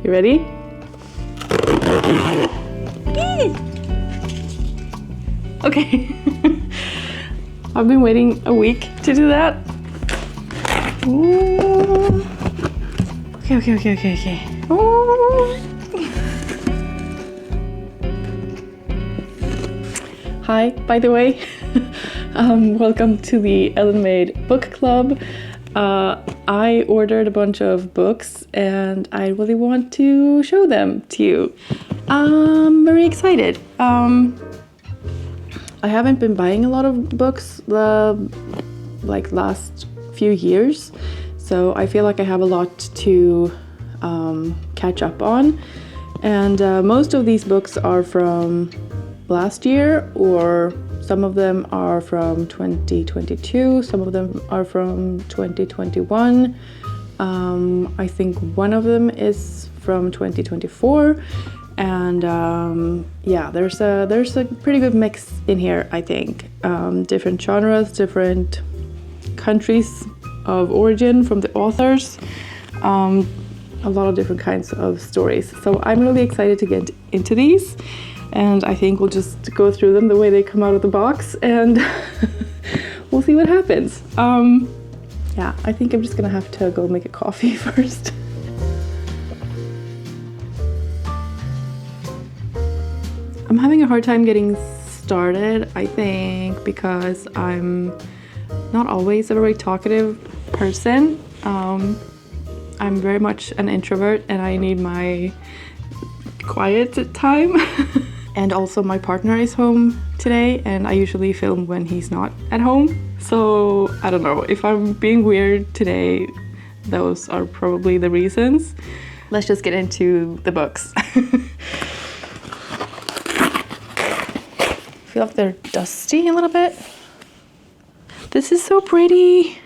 You ready? Okay. I've been waiting a week to do that. Ooh. Okay. Ooh. Hi, by the way. Welcome to the Ellen Made Book Club. I ordered a bunch of books and I really want to show them to you. I'm very excited. I haven't been buying a lot of books the last few years, so I feel like I have a lot to catch up on. And most of these books are from last year, or some of them are from 2022, some of them are from 2021. I think one of them is from 2024. And yeah, there's a pretty good mix in here, I think. Different genres, different countries of origin from the authors, a lot of different kinds of stories. So I'm really excited to get into these, and I think we'll just go through them the way they come out of the box, and we'll see what happens. Yeah, I think I'm just gonna have to go make a coffee first. I'm having a hard time getting started, I think, because I'm not always a very talkative person. I'm very much an introvert and I need my quiet time. And also my partner is home today and I usually film when he's not at home. So I don't know, if I'm being weird today, those are probably the reasons. Let's just get into the books. I feel like they're dusty a little bit. This is so pretty.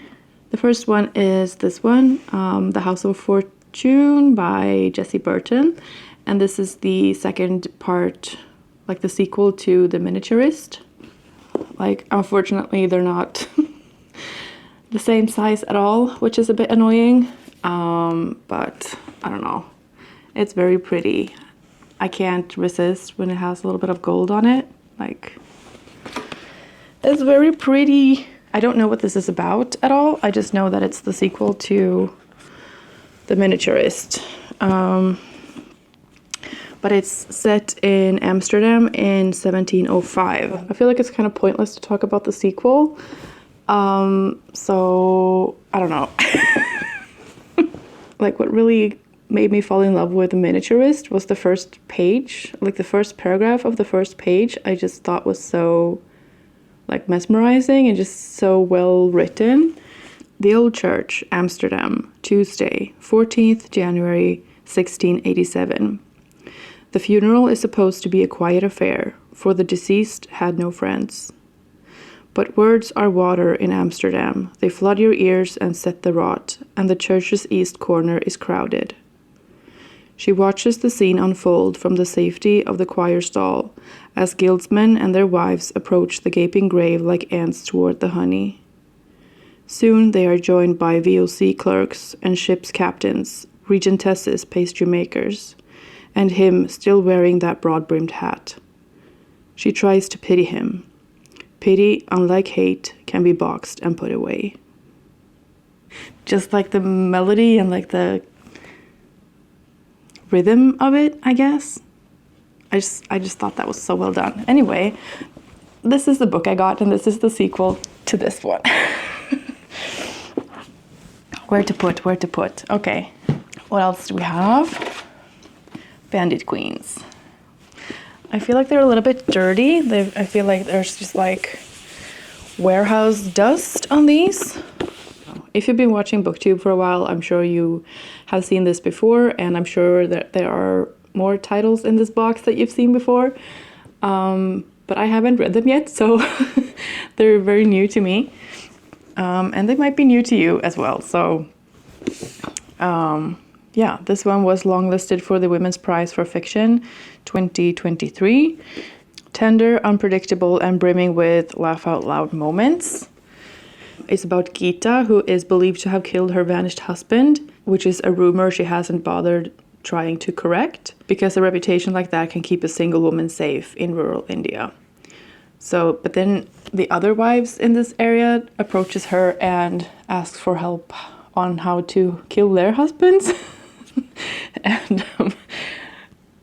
The first one is this one, The House of Fortune by Jessie Burton. And this is the second part, like the sequel to The Miniaturist. Like, unfortunately, they're not the same size at all, which is a bit annoying. But I don't know. It's very pretty. I can't resist when it has a little bit of gold on it. Like, it's very pretty. I don't know what this is about at all. I just know that it's the sequel to The Miniaturist. But it's set in Amsterdam in 1705. I feel like it's kind of pointless to talk about the sequel. So, I don't know. Like, what really made me fall in love with The Miniaturist was the first page, like the first paragraph of the first page. I just thought was so, like, mesmerizing and just so well written. The Old Church, Amsterdam, Tuesday, 14th January, 1687. The funeral is supposed to be a quiet affair, for the deceased had no friends. But words are water in Amsterdam. They flood your ears and set the rot, and the church's east corner is crowded. She watches the scene unfold from the safety of the choir stall, as guildsmen and their wives approach the gaping grave like ants toward the honey. Soon they are joined by VOC clerks and ship's captains, regentesses, pastry makers, and him still wearing that broad-brimmed hat. She tries to pity him. Pity, unlike hate, can be boxed and put away. Just like the melody and like the rhythm of it, I guess. I just thought that was so well done. Anyway, this is the book I got, and this is the sequel to this one. Where to put? Okay. What else do we have? Bandit Queens. I feel like they're a little bit dirty. I feel like there's just like warehouse dust on these. If you've been watching booktube for a while, I'm sure you have seen this before, and I'm sure that there are more titles in this box that you've seen before. But I haven't read them yet, so they're very new to me. And they might be new to you as well. So yeah, this one was longlisted for the Women's Prize for Fiction 2023. Tender, unpredictable, and brimming with laugh-out-loud moments. It's about Gita, who is believed to have killed her vanished husband, which is a rumor she hasn't bothered trying to correct, because a reputation like that can keep a single woman safe in rural India. So, but then the other wives in this area approaches her and asks for help on how to kill their husbands. And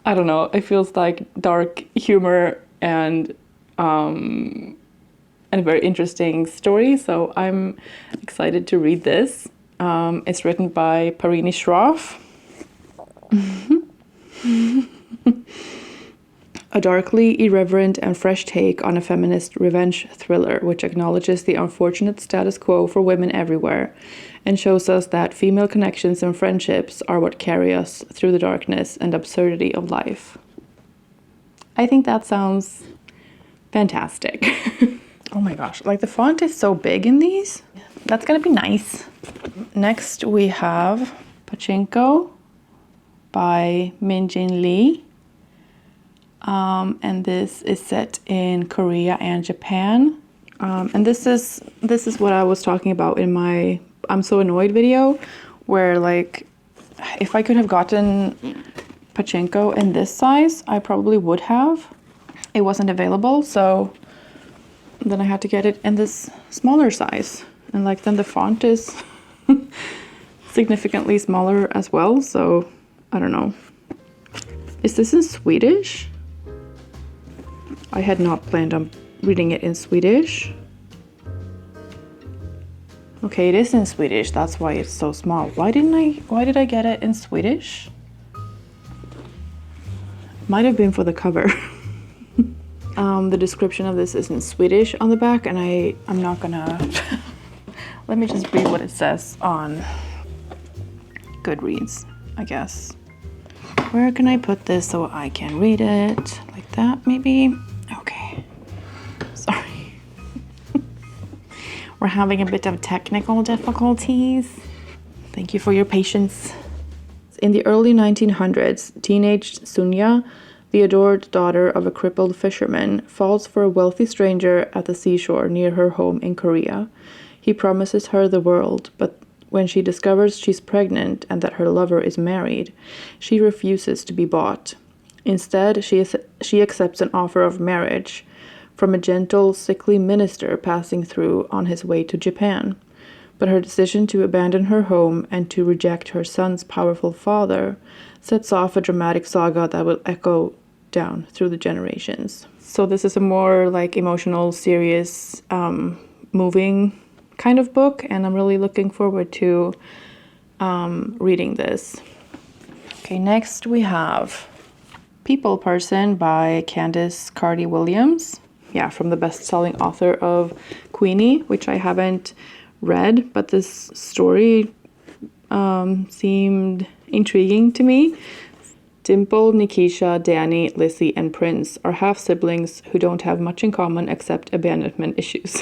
I don't know, it feels like dark humor and a very interesting story. So I'm excited to read this. It's written by Parini Shroff. A darkly irreverent and fresh take on a feminist revenge thriller, which acknowledges the unfortunate status quo for women everywhere and shows us that female connections and friendships are what carry us through the darkness and absurdity of life. I think that sounds fantastic. Oh my gosh, like the font is so big in these. That's gonna be nice. Next we have Pachinko by Min Jin Lee. And this is set in Korea and Japan. And this is what I was talking about in my I'm So Annoyed video, where like if I could have gotten Pachinko in this size, I probably would have. It wasn't available, so then I had to get it in this smaller size. And like then the font is significantly smaller as well, so I don't know. Is this in Swedish? I had not planned on reading it in Swedish. Okay, it is in Swedish, that's why it's so small. Why did I get it in Swedish? Might have been for the cover. The description of this is in Swedish on the back, and I'm not gonna... Let me just read what it says on Goodreads, I guess. Where can I put this so I can read it? Like that, maybe? Okay. Sorry. We're having a bit of technical difficulties. Thank you for your patience. In the early 1900s, teenage Sunya, the adored daughter of a crippled fisherman, falls for a wealthy stranger at the seashore near her home in Korea. He promises her the world, but when she discovers she's pregnant and that her lover is married, she refuses to be bought. Instead, she accepts an offer of marriage from a gentle, sickly minister passing through on his way to Japan. But her decision to abandon her home and to reject her son's powerful father sets off a dramatic saga that will echo down through the generations. So this is a more like emotional, serious, moving kind of book, and I'm really looking forward to reading this. Okay, next we have People Person by Candice Carty-Williams. Yeah, from the best-selling author of Queenie, which I haven't read, but this story seemed intriguing to me. Dimple, Nikisha, Danny, Lizzie, and Prince are half-siblings who don't have much in common except abandonment issues.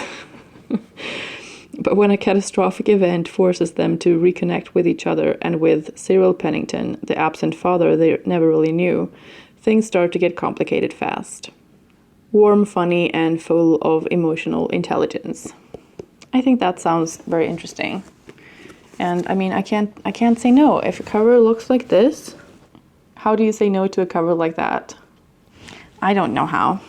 But when a catastrophic event forces them to reconnect with each other and with Cyril Pennington, the absent father they never really knew, things start to get complicated fast. Warm, funny, and full of emotional intelligence. I think that sounds very interesting. And I mean, I can't say no. If a cover looks like this, how do you say no to a cover like that? I don't know how.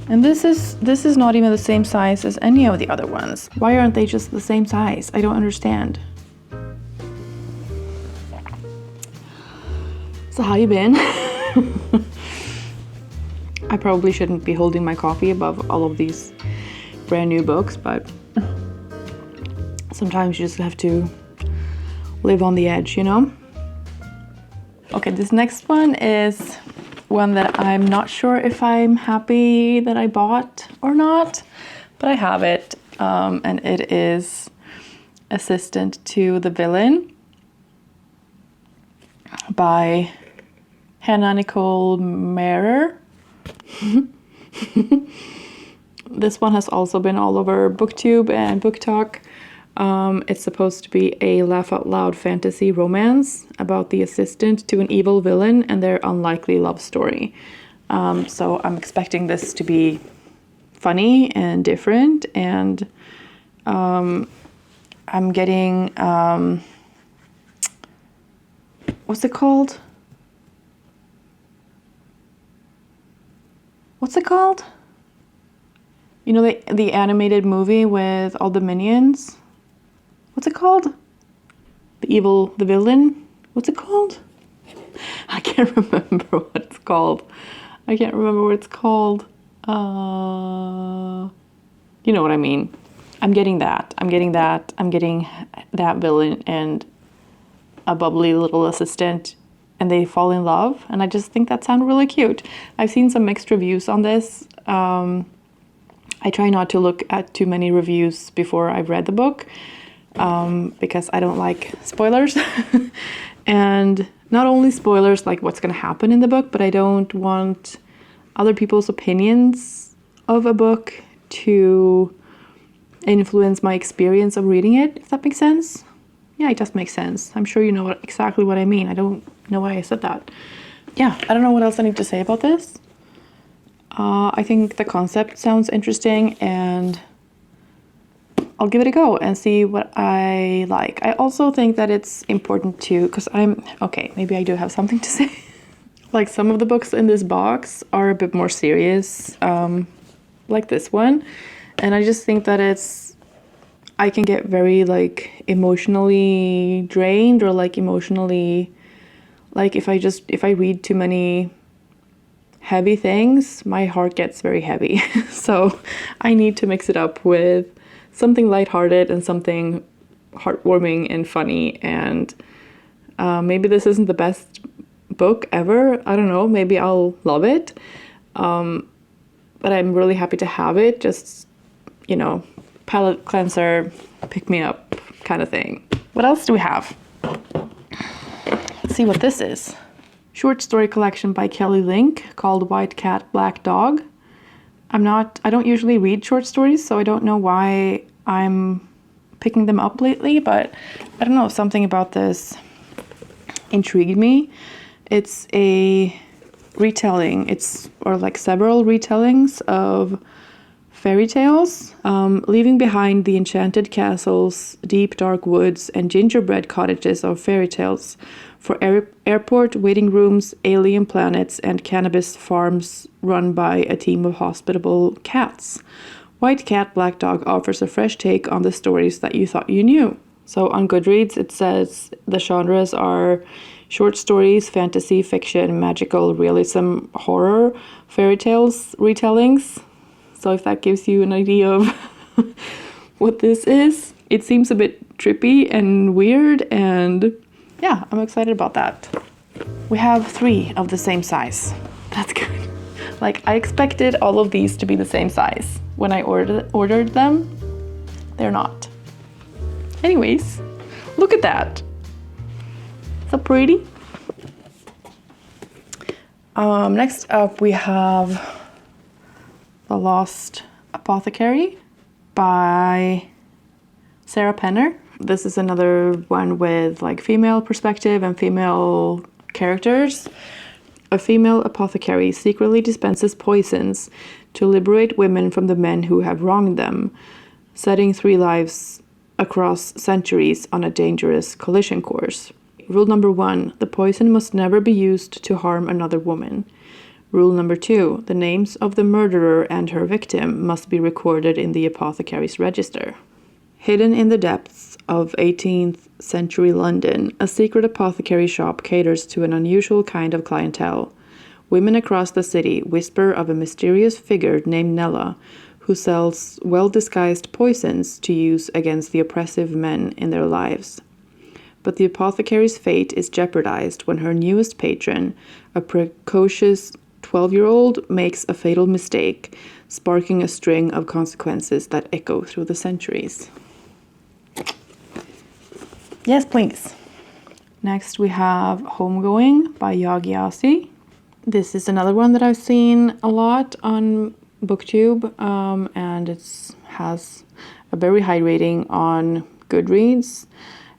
And this is not even the same size as any of the other ones. Why aren't they just the same size? I don't understand. So how you been? I probably shouldn't be holding my coffee above all of these brand new books, but sometimes you just have to live on the edge, you know? Okay, this next one is one that I'm not sure if I'm happy that I bought or not, but I have it, and it is Assistant to the Villain by Nicole Maehrer. This one has also been all over booktube and book talk. It's supposed to be a laugh-out-loud fantasy romance about the assistant to an evil villain and their unlikely love story. So I'm expecting this to be funny and different, and I'm getting what's it called? What's it called? You know, the animated movie with all the minions? What's it called? The villain? What's it called? I can't remember what it's called. I can't remember what it's called. You know what I mean. I'm getting that. I'm getting that villain and a bubbly little assistant, and they fall in love, and I just think that sounded really cute. I've seen some mixed reviews on this. I try not to look at too many reviews before I've read the book, because I don't like spoilers. And not only spoilers like what's going to happen in the book, but I don't want other people's opinions of a book to influence my experience of reading it, if that makes sense. Yeah, it does make sense. I'm sure you know exactly what I mean. I don't know why I said that. Yeah, I don't know what else I need to say about this. I think the concept sounds interesting, and I'll give it a go and see what I like. I also think that it's important to, because maybe I do have something to say. Like some of the books in this box are a bit more serious, like this one. And I just think that I can get very like emotionally drained, or like emotionally, like if I read too many heavy things, my heart gets very heavy. So I need to mix it up with something lighthearted and something heartwarming and funny. And maybe this isn't the best book ever. I don't know. Maybe I'll love it. But I'm really happy to have it. Just, you know, palate cleanser, pick me up kind of thing. What else do we have? Let's see what this is. Short story collection by Kelly Link called White Cat, Black Dog. I don't usually read short stories, so I don't know why I'm picking them up lately, but I don't know, something about this intrigued me. It's a retelling, or like several retellings of fairy tales, leaving behind the enchanted castles, deep dark woods, and gingerbread cottages of fairy tales for airport waiting rooms, alien planets, and cannabis farms run by a team of hospitable cats. White Cat, Black Dog offers a fresh take on the stories that you thought you knew. So on Goodreads, it says the genres are short stories, fantasy, fiction, magical, realism, horror, fairy tales, retellings. So if that gives you an idea of what this is, it seems a bit trippy and weird, and yeah, I'm excited about that. We have 3 of the same size. That's good. Like, I expected all of these to be the same size. When I ordered them, they're not. Anyways, look at that. So pretty. Next up we have The Lost Apothecary by Sarah Penner. This is another one with like female perspective and female characters. A female apothecary secretly dispenses poisons to liberate women from the men who have wronged them, setting 3 lives across centuries on a dangerous collision course. Rule number 1, the poison must never be used to harm another woman. Rule number 2, the names of the murderer and her victim must be recorded in the apothecary's register. Hidden in the depths of 18th century London, a secret apothecary shop caters to an unusual kind of clientele. Women across the city whisper of a mysterious figure named Nella, who sells well-disguised poisons to use against the oppressive men in their lives. But the apothecary's fate is jeopardized when her newest patron, a precocious 12-year-old, makes a fatal mistake, sparking a string of consequences that echo through the centuries. Yes, please. Next we have Homegoing by Yaa Gyasi. This is another one that I've seen a lot on booktube, and it has a very high rating on Goodreads.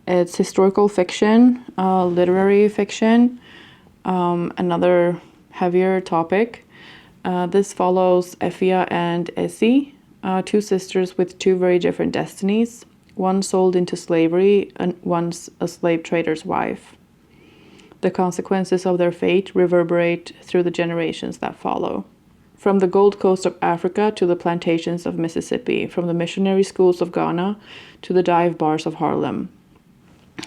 It's historical fiction, literary fiction, another heavier topic. This follows Effia and Essie, 2 sisters with 2 very different destinies. One sold into slavery and one's a slave trader's wife. The consequences of their fate reverberate through the generations that follow. From the Gold Coast of Africa to the plantations of Mississippi, from the missionary schools of Ghana to the dive bars of Harlem.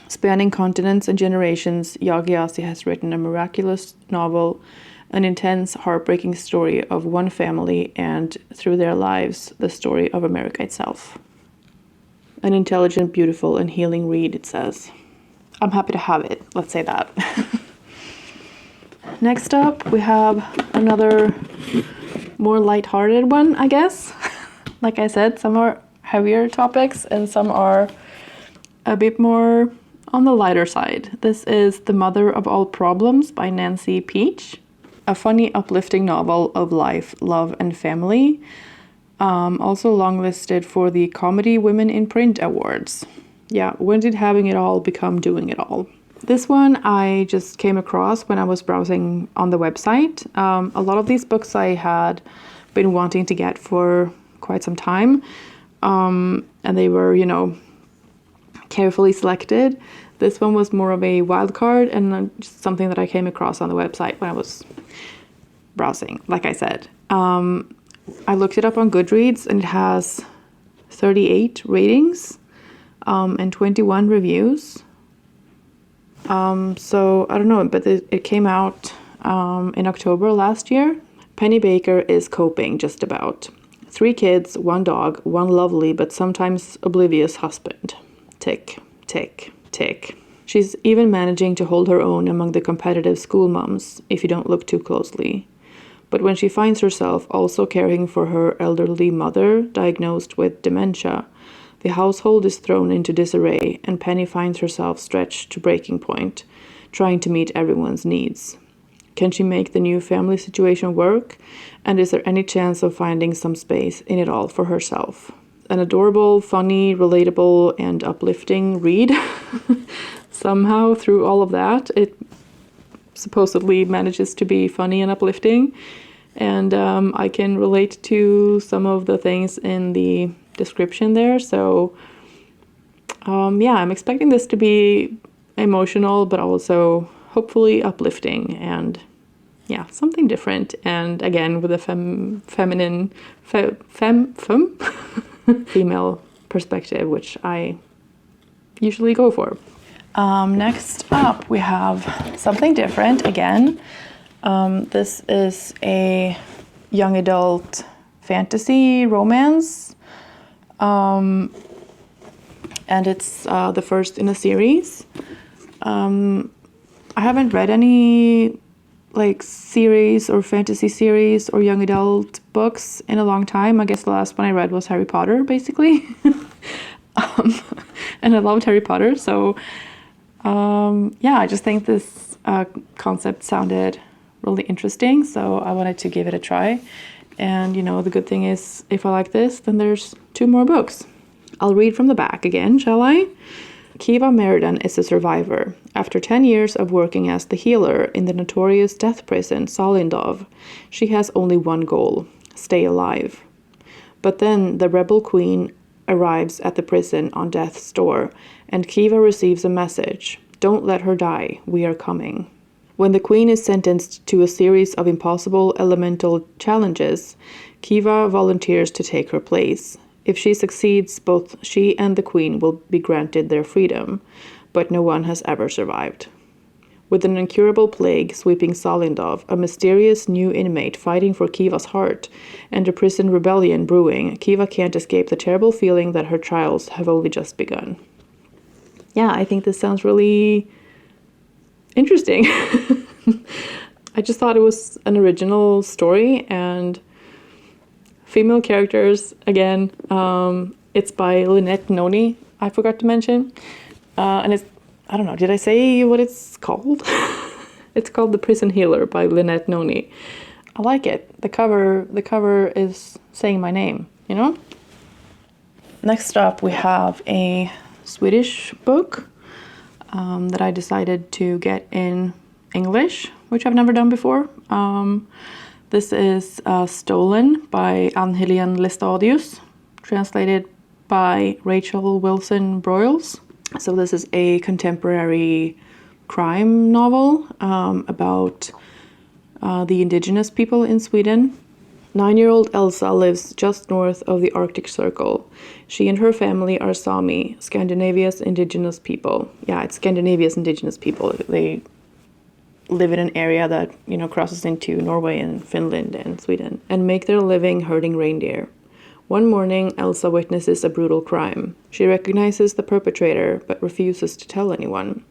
Spanning continents and generations, Yaa Gyasi has written a miraculous novel, an intense, heartbreaking story of one family and, through their lives, the story of America itself. An intelligent, beautiful, and healing read, it says. I'm happy to have it, let's say that. Next up, we have another more lighthearted one, I guess. Like I said, some are heavier topics and some are a bit more on the lighter side. This is The Mother of All Problems by Nancy Peach. A funny, uplifting novel of life, love, and family. Also longlisted for the Comedy Women in Print Awards. Yeah, when did having it all become doing it all? This one I just came across when I was browsing on the website. A lot of these books I had been wanting to get for quite some time. And they were, carefully selected. This one was more of a wild card and just something that I came across on the website when I was browsing, like I said. I looked it up on Goodreads and it has 38 ratings and 21 reviews. So I don't know, but it came out in October last year. Penny Baker is coping just about. 3 kids, 1 dog, 1 lovely but sometimes oblivious husband. Tick, tick, tick. She's even managing to hold her own among the competitive school moms, if you don't look too closely. But when she finds herself also caring for her elderly mother, diagnosed with dementia, the household is thrown into disarray, and Penny finds herself stretched to breaking point, trying to meet everyone's needs. Can she make the new family situation work? And is there any chance of finding some space in it all for herself? An adorable, funny, relatable, and uplifting read. Somehow, through all of that, it supposedly manages to be funny and uplifting. And I can relate to some of the things in the description there. So, I'm expecting this to be emotional, but also hopefully uplifting and, something different. And again, with a feminine, female perspective, which I usually go for. Next up, we have something different again. This is a young adult fantasy romance, and it's the first in a series. I haven't read any series or fantasy series or young adult books in a long time. I guess the last one I read was Harry Potter, basically. And I loved Harry Potter, so I just think this concept sounded really interesting, so I wanted to give it a try. And the good thing is, if I like this, then there's 2 more books. I'll read from the back again, shall I? Kiva Maehrer is a survivor. After 10 years of working as the healer in the notorious death prison Solindov, she has only one goal: stay alive. But then the rebel queen arrives at the prison on death's door, and Kiva receives a message: "Don't let her die, we are coming." When the queen is sentenced to a series of impossible elemental challenges, Kiva volunteers to take her place. If she succeeds, both she and the queen will be granted their freedom, but no one has ever survived. With an incurable plague sweeping Solindov, a mysterious new inmate fighting for Kiva's heart, and a prison rebellion brewing, Kiva can't escape the terrible feeling that her trials have only just begun. I think this sounds really interesting. I just thought it was an original story, and female characters, again, it's by Lynette Noni, I forgot to mention. And it's, I don't know, did I say what it's called? It's called The Prison Healer by Lynette Noni. I like it. The cover is saying my name, Next up, we have a Swedish book that I decided to get in English, which I've never done before. This is Stolen by Ann-Helén Laestadius, translated by Rachel Wilson Broyles. So this is a contemporary crime novel about the indigenous people in Sweden. 9-year-old Elsa lives just north of the Arctic Circle. She and her family are Sami, Scandinavia's indigenous people. Yeah, it's Scandinavia's indigenous people. They live in an area that, crosses into Norway and Finland and Sweden, and make their living herding reindeer. One morning, Elsa witnesses a brutal crime. She recognizes the perpetrator, but refuses to tell anyone,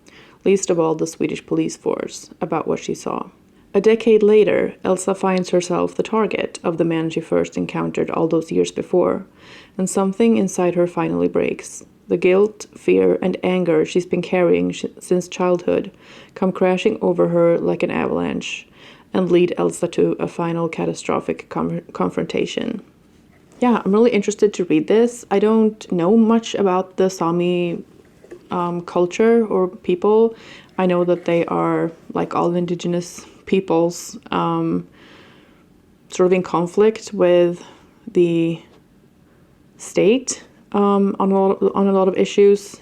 least of all the Swedish police force, about what she saw. A decade later, Elsa finds herself the target of the man she first encountered all those years before, and something inside her finally breaks. The guilt, fear, and anger she's been carrying since childhood come crashing over her like an avalanche and lead Elsa to a final catastrophic confrontation. Yeah, I'm really interested to read this. I don't know much about the Sami culture or people. I know that they are, like all indigenous peoples, sort of in conflict with the state on a lot of issues.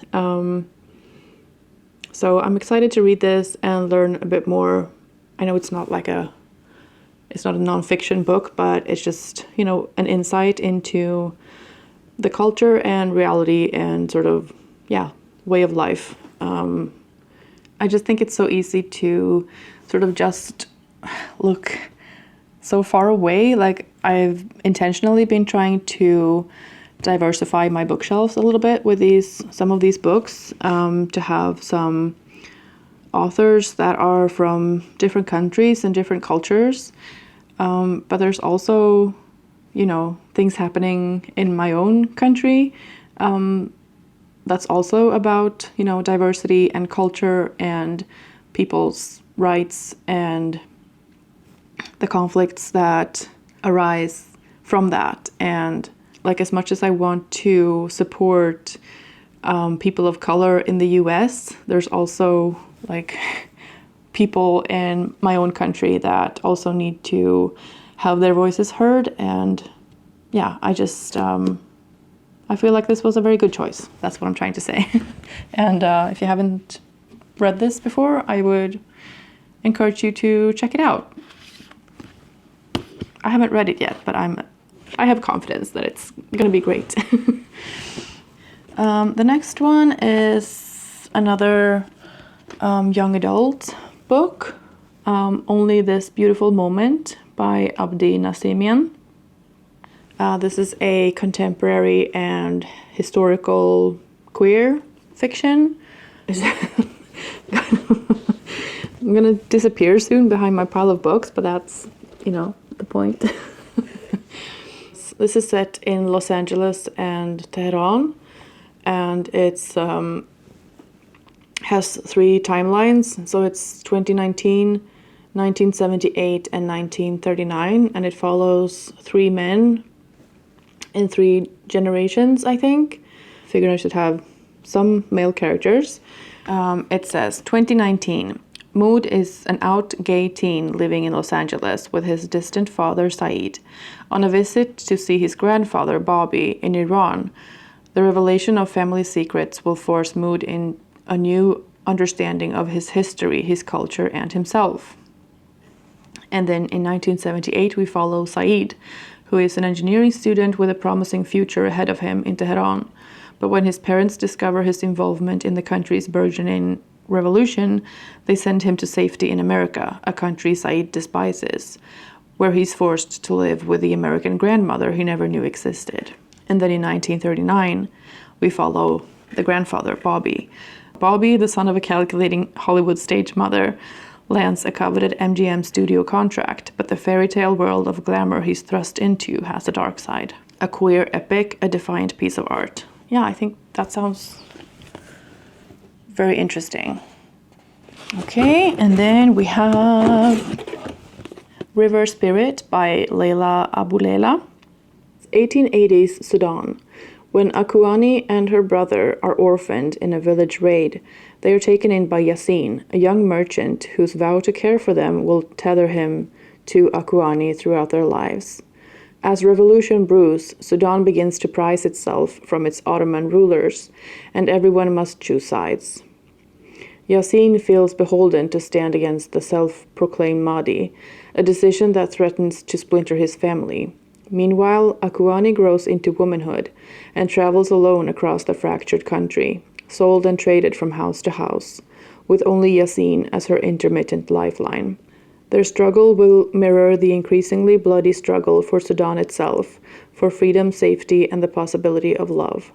So I'm excited to read this and learn a bit more. I know it's not a nonfiction book, but it's just, an insight into the culture and reality and sort of, way of life. I just think it's so easy to sort of just look so far away. Like, I've intentionally been trying to diversify my bookshelves a little bit with some of these books, to have some authors that are from different countries and different cultures. But there's also, things happening in my own country that's also about, diversity and culture and people's rights and the conflicts that arise from that. And like, as much as I want to support people of color in the US, there's also like people in my own country that also need to have their voices heard. And yeah, I just I feel like this was a very good choice. That's what I'm trying to say. And if you haven't read this before, I would encourage you to check it out. I haven't read it yet, but I have confidence that it's going to be great. The next one is another young adult book, Only This Beautiful Moment by Abdi Nazemian. This is a contemporary and historical queer fiction. I'm gonna disappear soon behind my pile of books, but that's, the point. This is set in Los Angeles and Tehran, and it's has 3 timelines. So it's 2019, 1978, and 1939, and it follows 3 men in 3 generations, I think. Figured I should have some male characters. It says, 2019. Mood is an out gay teen living in Los Angeles with his distant father, Saeed. On a visit to see his grandfather, Bobby, in Iran, the revelation of family secrets will force Mood in a new understanding of his history, his culture, and himself. And then in 1978, we follow Saeed, who is an engineering student with a promising future ahead of him in Tehran. But when his parents discover his involvement in the country's burgeoning revolution, they send him to safety in America, a country Saeed despises, where he's forced to live with the American grandmother he never knew existed. And then in 1939, we follow the grandfather, Bobby. Bobby, the son of a calculating Hollywood stage mother, lands a coveted MGM studio contract, but the fairy tale world of glamour he's thrust into has a dark side. A queer epic, a defiant piece of art. Yeah, I think that sounds very interesting. Okay, and then we have River Spirit by Leila Aboulela. 1880s Sudan. When Akuani and her brother are orphaned in a village raid, they are taken in by Yasin, a young merchant whose vow to care for them will tether him to Akuani throughout their lives. As revolution brews, Sudan begins to prize itself from its Ottoman rulers, and everyone must choose sides. Yasin feels beholden to stand against the self-proclaimed Mahdi, a decision that threatens to splinter his family. Meanwhile, Akuani grows into womanhood and travels alone across the fractured country, sold and traded from house to house, with only Yasin as her intermittent lifeline. Their struggle will mirror the increasingly bloody struggle for Sudan itself, for freedom, safety, and the possibility of love.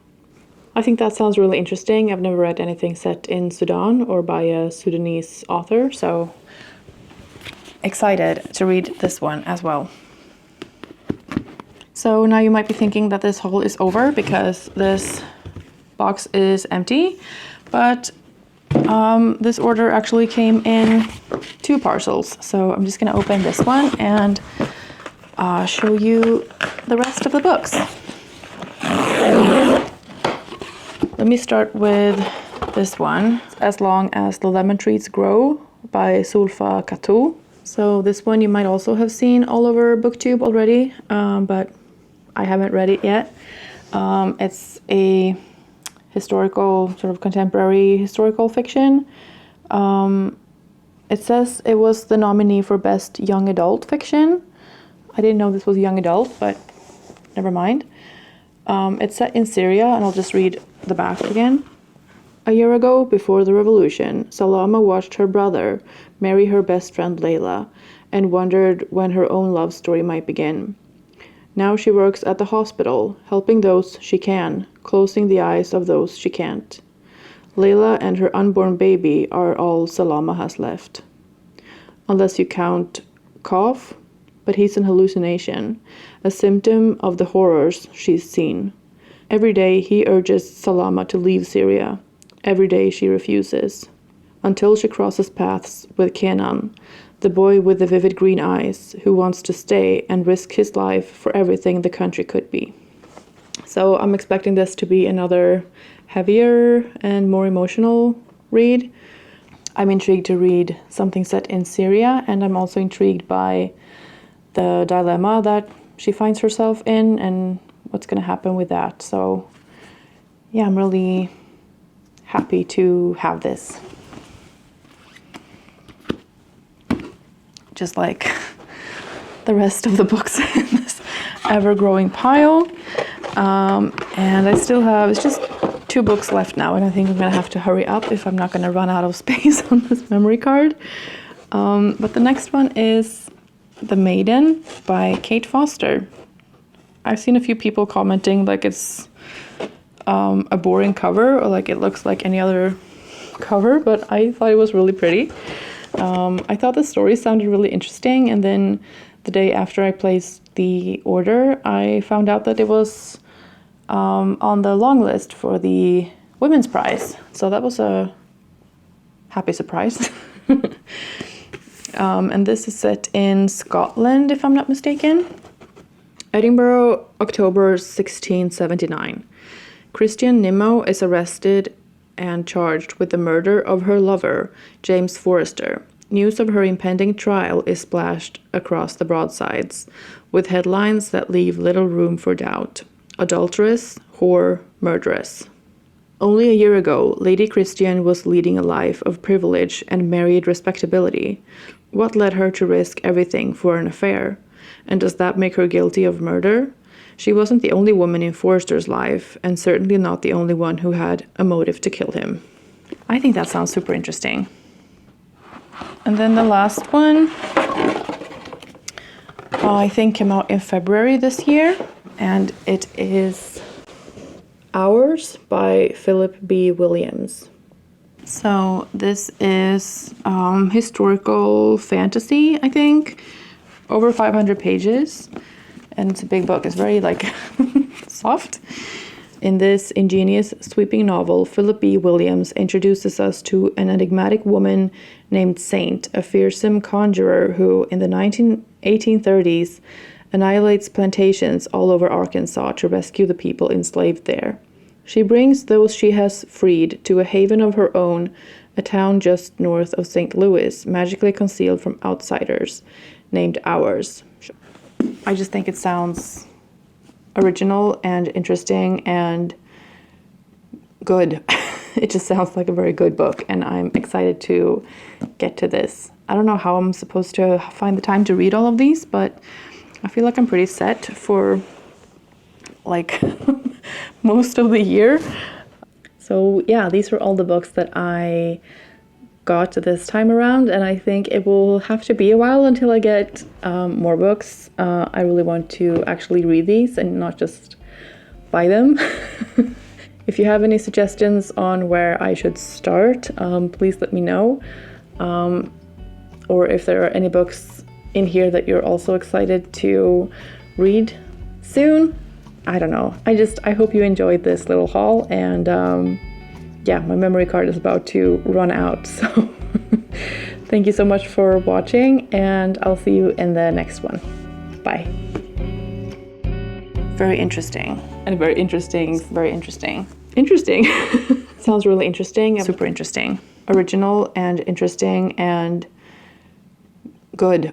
I think that sounds really interesting. I've never read anything set in Sudan or by a Sudanese author, so excited to read this one as well. So now you might be thinking that this haul is over because this box is empty, but this order actually came in 2 parcels. So I'm just going to open this one and show you the rest of the books. Let me start with this one, As Long as the Lemon Trees Grow by Zoulfa Katouh. So this one you might also have seen all over booktube already, but I haven't read it yet. It's a historical, sort of contemporary historical fiction. It says it was the nominee for Best Young Adult Fiction. I didn't know this was young adult, but never mind. It's set in Syria, and I'll just read the back again. A year ago, before the revolution, Salama watched her brother marry her best friend Leila, and wondered when her own love story might begin. Now she works at the hospital, helping those she can, closing the eyes of those she can't. Leila and her unborn baby are all Salama has left. Unless you count cough, but he's an hallucination, a symptom of the horrors she's seen. Every day he urges Salama to leave Syria. Every day she refuses. Until she crosses paths with Kenan, the boy with the vivid green eyes, who wants to stay and risk his life for everything the country could be. So I'm expecting this to be another heavier and more emotional read. I'm intrigued to read something set in Syria, and I'm also intrigued by the dilemma that she finds herself in and what's going to happen with that. So yeah, I'm really happy to have this. Just like the rest of the books in this ever-growing pile. And I still have, it's just 2 books left now, and I think I'm going to have to hurry up if I'm not going to run out of space on this memory card. But the next one is The Maiden by Kate Foster. I've seen a few people commenting like it's a boring cover, or like it looks like any other cover, but I thought it was really pretty. I thought the story sounded really interesting, and then the day after I placed the order, I found out that it was on the long list for the Women's Prize. So that was a happy surprise. And this is set in Scotland, if I'm not mistaken. Edinburgh, October 1679. Christian Nimmo is arrested and charged with the murder of her lover, James Forrester. News of her impending trial is splashed across the broadsides, with headlines that leave little room for doubt. Adulteress, whore, murderess. Only a year ago, Lady Christian was leading a life of privilege and married respectability. What led her to risk everything for an affair? And does that make her guilty of murder? She wasn't the only woman in Forrester's life, and certainly not the only one who had a motive to kill him. I think that sounds super interesting. And then the last one, I think came out in February this year, and it is Hours by Phillip B. Williams. So this is historical fantasy, I think, over 500 pages, and it's a big book. It's very like soft. In this ingenious, sweeping novel, Phillip B. Williams introduces us to an enigmatic woman named Saint, a fearsome conjurer who, in the 1830s, annihilates plantations all over Arkansas to rescue the people enslaved there. She brings those she has freed to a haven of her own, a town just north of St. Louis, magically concealed from outsiders, named Hours. I just think it sounds original and interesting and good. it just sounds like a very good book, and I'm excited to get to this. I don't know how I'm supposed to find the time to read all of these, but I feel like I'm pretty set for like most of the year. So yeah, these were all the books that I got this time around, and I think it will have to be a while until I get more books. I really want to actually read these and not just buy them. If you have any suggestions on where I should start, please let me know. Or if there are any books in here that you're also excited to read soon. I don't know. I hope you enjoyed this little haul, and yeah, my memory card is about to run out, so thank you so much for watching, and I'll see you in the next one. Bye. Very interesting. And very interesting. Very interesting. Interesting. Sounds really interesting. Super interesting. Original and interesting and good.